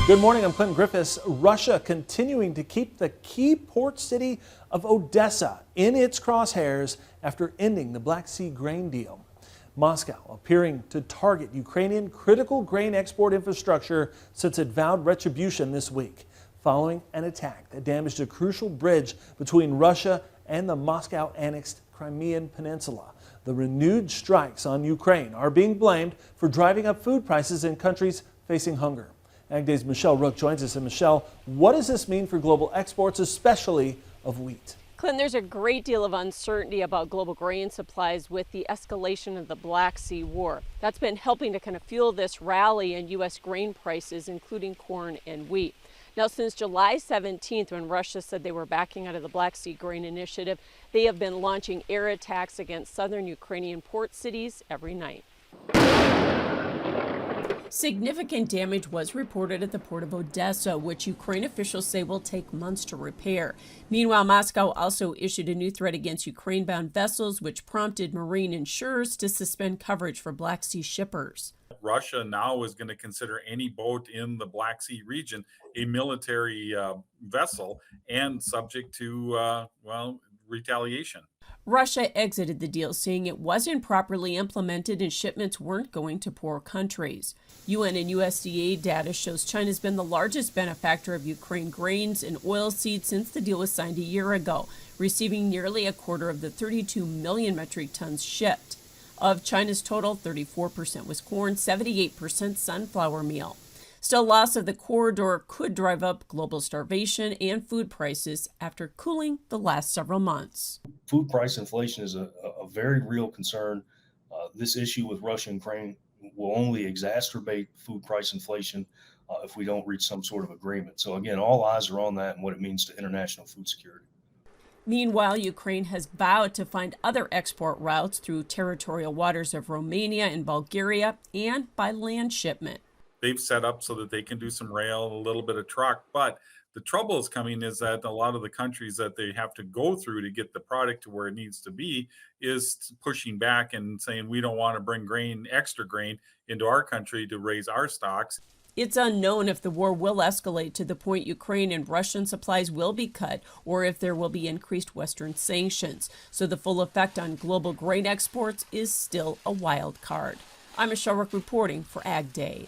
Good morning, I'm Clinton Griffiths. Russia continuing to keep the key port city of Odessa in its crosshairs after ending the Black Sea grain deal. Moscow appearing to target Ukrainian critical grain export infrastructure since it vowed retribution this week, following an attack that damaged a crucial bridge between Russia and the Moscow-annexed Crimean Peninsula. The renewed strikes on Ukraine are being blamed for driving up food prices in countries facing hunger. Ag Day's Michelle Rook joins us. And Michelle, what does this mean for global exports, especially of wheat? Clinton, there's a great deal of uncertainty about global grain supplies with the escalation of the Black Sea war. That's been helping to kind of fuel this rally in U.S. grain prices, including corn and wheat. Now, since July 17th, when Russia said they were backing out of the Black Sea grain initiative, they have been launching air attacks against southern Ukrainian port cities every night. Significant damage was reported at the port of Odessa, which Ukraine officials say will take months to repair. Meanwhile, Moscow also issued a new threat against Ukraine-bound vessels, which prompted marine insurers to suspend coverage for Black Sea shippers. Russia now is going to consider any boat in the Black Sea region a military vessel and subject to, retaliation. Russia exited the deal, saying it wasn't properly implemented and shipments weren't going to poor countries. UN and USDA data shows China's been the largest benefactor of Ukraine grains and oilseeds since the deal was signed a year ago, receiving nearly a quarter of the 32 million metric tons shipped. Of China's total, 34% was corn, 78% sunflower meal. Still, loss of the corridor could drive up global starvation and food prices after cooling the last several months. Food price inflation is a very real concern. This issue with Russia and Ukraine will only exacerbate food price inflation if we don't reach some sort of agreement. So again, all eyes are on that and what it means to international food security. Meanwhile, Ukraine has vowed to find other export routes through territorial waters of Romania and Bulgaria and by land shipment. They've set up so that they can do some rail, a little bit of truck. But the trouble is coming is that a lot of the countries that they have to go through to get the product to where it needs to be is pushing back and saying, we don't want to bring grain, extra grain into our country to raise our stocks. It's unknown if the war will escalate to the point Ukraine and Russian supplies will be cut or if there will be increased Western sanctions. So the full effect on global grain exports is still a wild card. I'm Michelle Rook reporting for Ag Day.